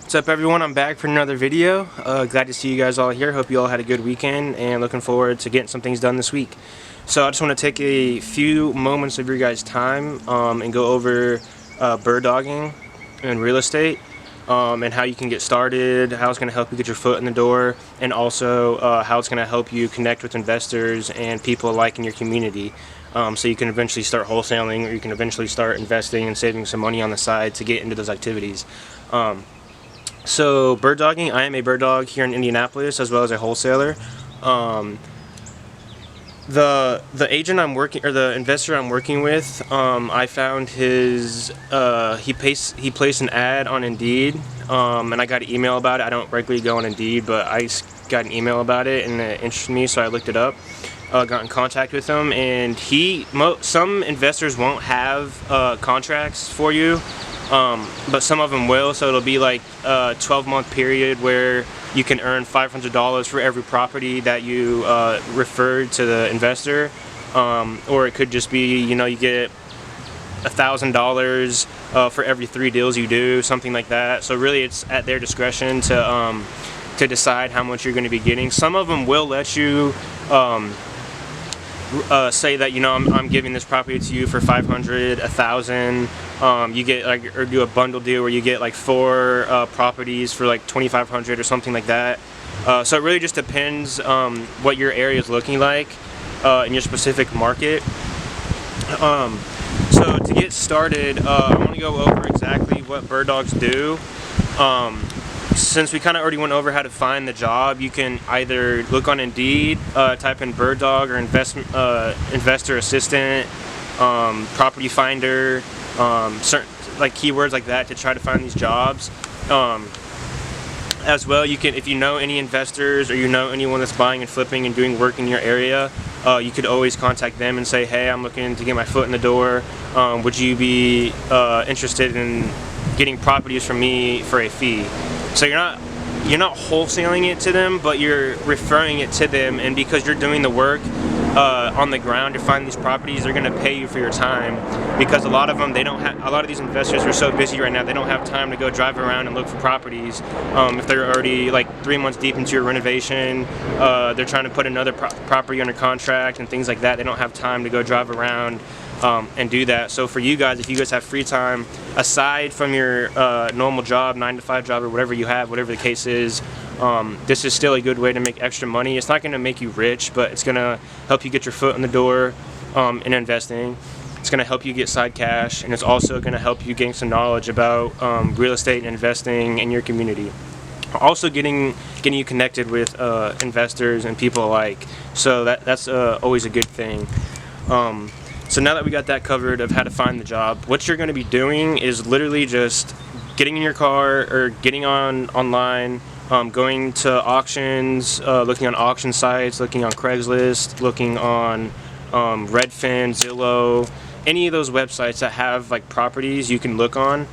What's up, everyone? I'm back for another video. Glad to see you guys all here. Hope you all had a good weekend and looking forward to getting some things done this week. So I just want to take a few moments of your guys' time and go over bird dogging and real estate and how you can get started, how it's going to help you get your foot in the door, and also how it's going to help you connect with investors and people alike in your community. So you can eventually start wholesaling, or you can eventually start investing and saving some money on the side to get into those activities. So bird dogging, I am a bird dog here in Indianapolis as well as a wholesaler. The agent I'm working, or the investor I'm working with, I found his he placed an ad on Indeed, and I got an email about it. I don't regularly go on Indeed, but I got an email about it and it interested me, so I looked it up. Got in contact with him, and some investors won't have contracts for you. But some of them will, so it'll be like a 12-month period where you can earn $500 for every property that you referred to the investor, or it could just be, you get $1,000 for every 3 deals you do, something like that. So really it's at their discretion to decide how much you're going to be getting. Some of them will let you say that, I'm giving this property to you for $500, $1,000. You get or do a bundle deal where you get 4 properties for $2,500 or something like that. So it really just depends what your area is looking like in your specific market. So to get started, I want to go over exactly what bird dogs do. Since we kind of already went over how to find the job, you can either look on Indeed, type in bird dog or investor assistant, property finder, certain keywords like that to try to find these jobs. As well, you can, if you know any investors or anyone that's buying and flipping and doing work in your area, you could always contact them and say, hey, I'm looking to get my foot in the door. Would you be interested in getting properties from me for a fee? So you're not wholesaling it to them, but you're referring it to them, and because you're doing the work on the ground to find these properties, they're going to pay you for your time, because a lot of them, a lot of these investors are so busy right now, they don't have time to go drive around and look for properties. If they're already 3 months deep into your renovation, they're trying to put another property under contract and things like that. They don't have time to go drive around and do that. So for you guys, if you guys have free time aside from your normal job, 9-to-5 job, or whatever you have, whatever the case is, this is still a good way to make extra money. It's not going to make you rich, but it's going to help you get your foot in the door in investing. It's going to help you get side cash, and it's also going to help you gain some knowledge about real estate and investing in your community. Also getting you connected with investors and people alike. So that's always a good thing. So now that we got that covered of how to find the job, what you're going to be doing is literally just getting in your car or getting online, going to auctions, looking on auction sites, looking on Craigslist, looking on Redfin, Zillow, any of those websites that have properties you can look on.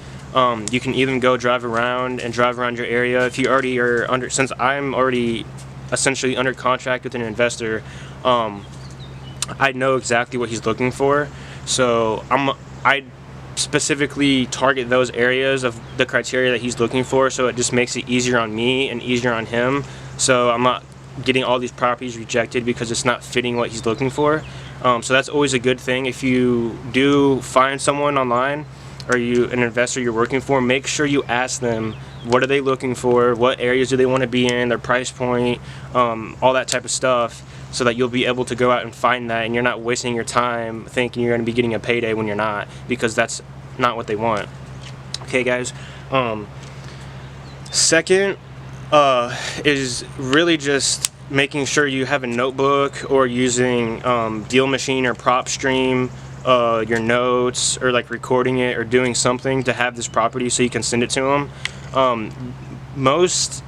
You can even go drive around your area. If you already are since I'm already essentially under contract with an investor, I know exactly what he's looking for, so I specifically target those areas of the criteria that he's looking for, so it just makes it easier on me and easier on him, so I'm not getting all these properties rejected because it's not fitting what he's looking for. So that's always a good thing. If you do find someone online or an investor you're working for, make sure you ask them what are they looking for, what areas do they want to be in, their price point, all that type of stuff, so that you'll be able to go out and find that, and you're not wasting your time thinking you're going to be getting a payday when you're not, because that's not what they want. Okay, guys. Second is really just making sure you have a notebook or using Deal Machine or PropStream, your notes, or recording it or doing something to have this property so you can send it to them. Most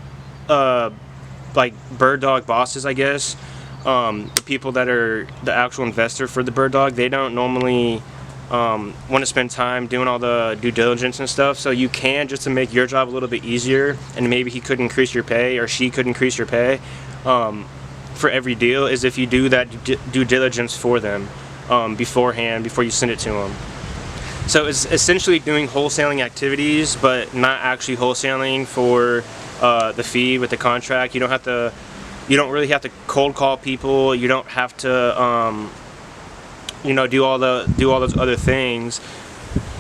bird dog bosses, I guess, the people that are the actual investor for the bird dog, they don't normally want to spend time doing all the due diligence and stuff. So you can, just to make your job a little bit easier, and maybe he could increase your pay or she could increase your pay for every deal, is if you do that due diligence for them beforehand, before you send it to them. So it's essentially doing wholesaling activities, but not actually wholesaling for the fee with the contract. You don't really have to cold call people. You don't have to do all those other things.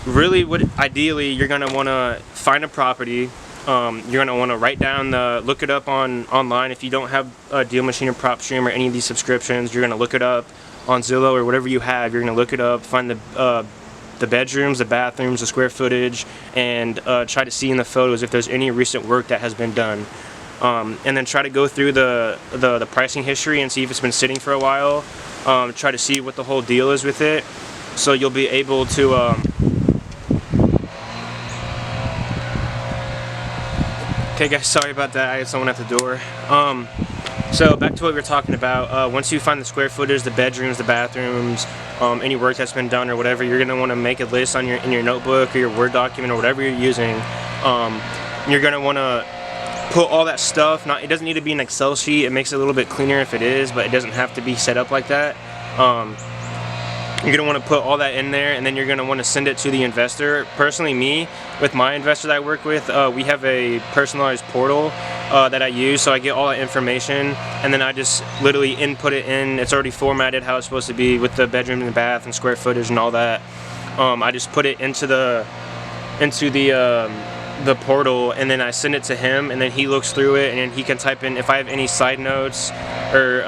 Really, ideally you're gonna want to find a property. You're gonna want to write down look it up online. If you don't have a Deal Machine or PropStream or any of these subscriptions, you're gonna look it up on Zillow or whatever you have. You're gonna look it up, find the bedrooms, the bathrooms, the square footage, and try to see in the photos if there's any recent work that has been done. And then try to go through the pricing history and see if it's been sitting for a while. Try to see what the whole deal is with it, so you'll be able to okay guys, sorry about that, I had someone at the door. So back to what we were talking about. Once you find the square footage, the bedrooms, the bathrooms, any work that's been done or whatever, you're going to want to make a list in your notebook or your Word document or whatever you're using. You're going to want to put all that stuff. It doesn't need to be an Excel sheet. It makes it a little bit cleaner if it is, but it doesn't have to be set up like that. You're going to want to put all that in there, and then you're going to want to send it to the investor. Personally, me, with my investor that I work with, we have a personalized portal that I use, so I get all that information, and then I just literally input it in. It's already formatted how it's supposed to be with the bedroom and the bath and square footage and all that. I just put it into the portal, and then I send it to him, and then he looks through it, and then he can type in if I have any side notes, or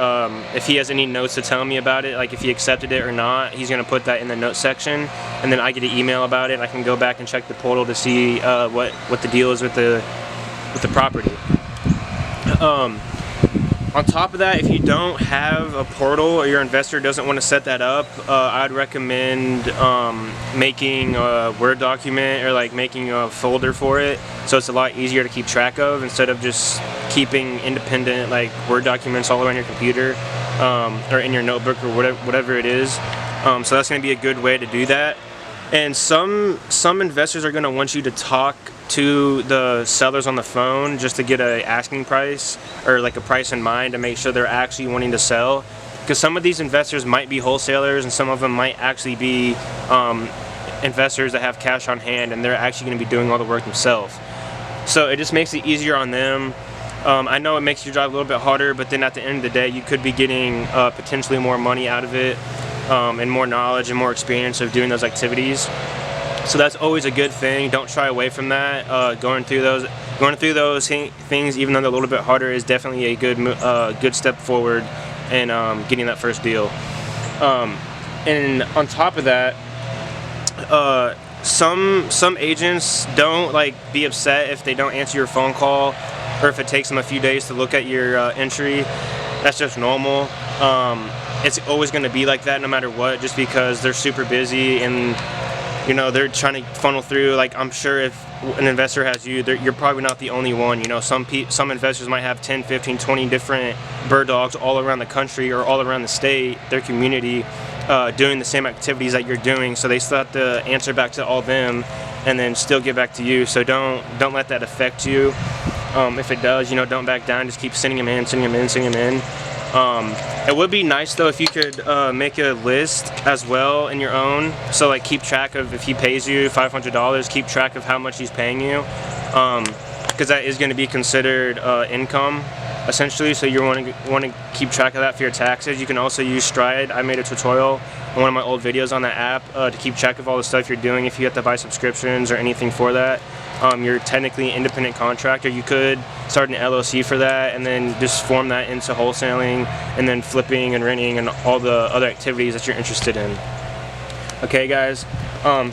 if he has any notes to tell me about it, like if he accepted it or not. He's going to put that in the notes section, and then I get an email about it. I can go back and check the portal to see what the deal is with the property. On top of that, if you don't have a portal or your investor doesn't want to set that up, I'd recommend making a Word document or like making a folder for it, so it's a lot easier to keep track of instead of just keeping independent like Word documents all around your computer or in your notebook or whatever it is. So that's going to be a good way to do that. And some investors are going to want you to talk to the sellers on the phone just to get a asking price or like a price in mind to make sure they're actually wanting to sell, because some of these investors might be wholesalers and some of them might actually be investors that have cash on hand and they're actually going to be doing all the work themselves. So it just makes it easier on them. I know it makes your job a little bit harder, but then at the end of the day you could be getting potentially more money out of it, and more knowledge and more experience of doing those activities. So that's always a good thing. Don't shy away from that. Going through those things, even though they're a little bit harder, is definitely a good step forward in getting that first deal. And on top of that, some agents don't be upset if they don't answer your phone call or if it takes them a few days to look at your entry. That's just normal. It's always going to be like that no matter what, just because they're super busy and they're trying to funnel through. I'm sure if an investor has you, you're probably not the only one. Some investors might have 10, 15, 20 different bird dogs all around the country or all around the state, their community, doing the same activities that you're doing. So they still have to answer back to all them and then still get back to you. So don't let that affect you. If it does, don't back down. Just keep sending them in. It would be nice though if you could make a list as well in your own, so keep track of if he pays you $500, keep track of how much he's paying you, because that is going to be considered income essentially, so you want to keep track of that for your taxes. You can also use Stride. I made a tutorial in one of my old videos on that app to keep track of all the stuff you're doing. If you have to buy subscriptions or anything for that, you're technically an independent contractor. You could start an LLC for that and then just form that into wholesaling and then flipping and renting and all the other activities that you're interested in. Okay guys,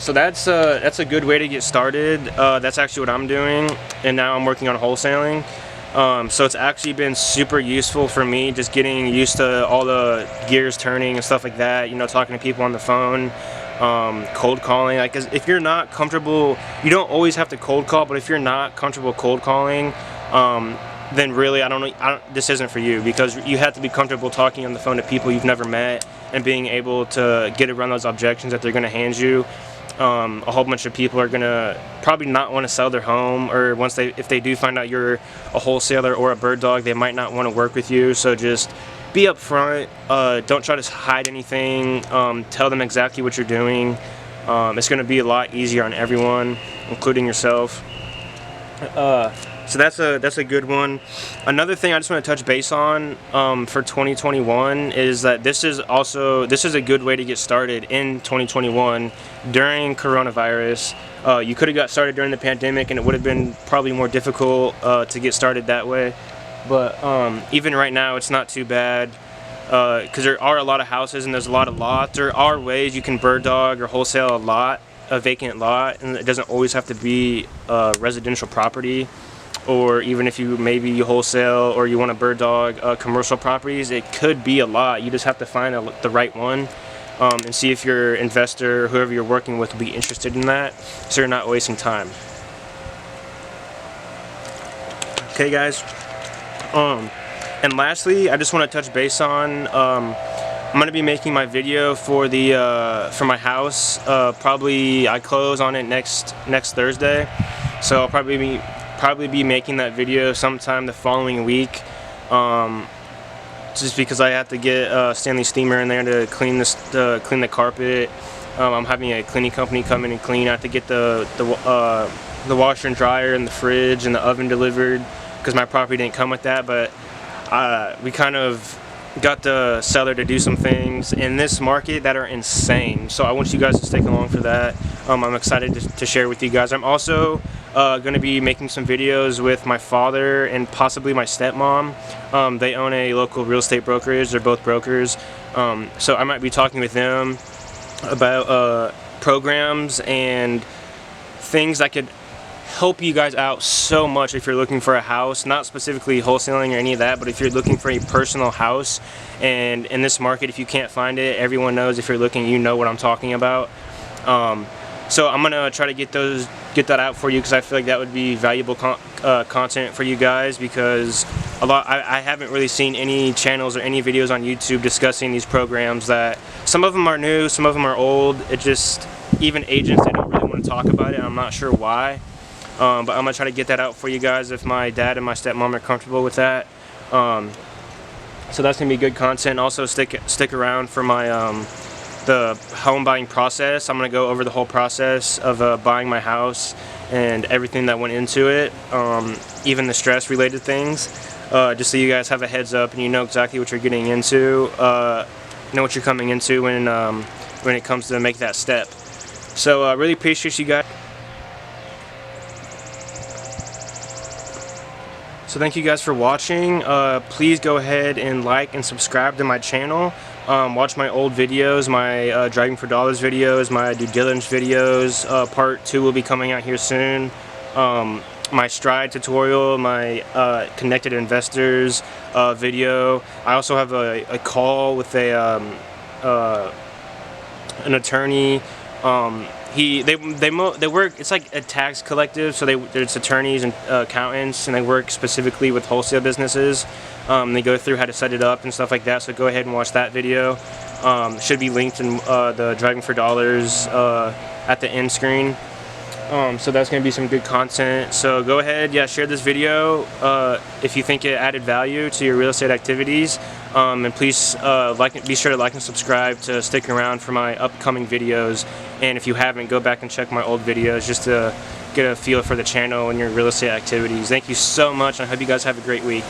so that's a good way to get started. That's actually what I'm doing, and now I'm working on wholesaling. So it's actually been super useful for me, just getting used to all the gears turning and stuff like that, talking to people on the phone, cold calling. Cause if you're not comfortable, you don't always have to cold call, but if you're not comfortable cold calling, then really this isn't for you, because you have to be comfortable talking on the phone to people you've never met and being able to get around those objections that they're going to hand you. A whole bunch of people are going to probably not want to sell their home, or if they do find out you're a wholesaler or a bird dog, they might not want to work with you. So just be upfront. Don't try to hide anything. Tell them exactly what you're doing. It's going to be a lot easier on everyone, including yourself. So that's a good one. Another thing I just want to touch base on for 2021 is that this is a good way to get started in 2021 during coronavirus. You could have got started during the pandemic, and it would have been probably more difficult to get started that way. But even right now, it's not too bad because there are a lot of houses and there's a lot of lots. There are ways you can bird dog or wholesale a vacant lot, and it doesn't always have to be a residential property. Or even if you wholesale or you want to bird dog commercial properties, it could be a lot. You just have to find the right one and see if your investor or whoever you're working with will be interested in that, so you're not wasting time. Okay, guys. And lastly, I just want to touch base on I'm going to be making my video for my house. Probably I close on it next Thursday, so I'll probably be making that video sometime the following week, just because I have to get Stanley Steamer in there to clean the carpet. I'm having a cleaning company come in and clean. I have to get the washer and dryer and the fridge and the oven delivered because my property didn't come with that, but we kind of got the seller to do some things in this market that are insane, so I want you guys to stick along for that. I'm excited to share with you guys. I'm also going to be making some videos with my father and possibly my stepmom. They own a local real estate brokerage. They're both brokers, so I might be talking with them about programs and things that could help you guys out so much if you're looking for a house, not specifically wholesaling or any of that, but if you're looking for a personal house. And in this market, if you can't find it, everyone knows if you're looking, you know what I'm talking about. So I'm gonna try to get that out for you because I feel like that would be valuable content for you guys, because I haven't really seen any channels or any videos on YouTube discussing these programs. That some of them are new, some of them are old. It just, even agents, they don't really want to talk about it. I'm not sure why. But I'm gonna try to get that out for you guys if my dad and my stepmom are comfortable with that. So that's gonna be good content. Also stick around for my the home buying process. I'm gonna go over the whole process of buying my house and everything that went into it, even the stress related things, just so you guys have a heads up and you know exactly what you're getting into, know what you're coming into when it comes to make that step. So I really appreciate you guys. So thank you guys for watching. Please go ahead and like and subscribe to my channel. Watch my old videos, my Driving for Dollars videos, my due diligence videos. Part 2 will be coming out here soon. My Stride tutorial, my Connected Investors video. I also have a call with an attorney. They work, it's like a tax collective, so it's attorneys and accountants, and they work specifically with wholesale businesses. They go through how to set it up and stuff like that, so go ahead and watch that video. Should be linked in the Driving for Dollars at the end screen. So that's going to be some good content. So go ahead, share this video if you think it added value to your real estate activities. And please be sure to like and subscribe to stick around for my upcoming videos. And if you haven't, go back and check my old videos just to get a feel for the channel and your real estate activities. Thank you so much, and I hope you guys have a great week.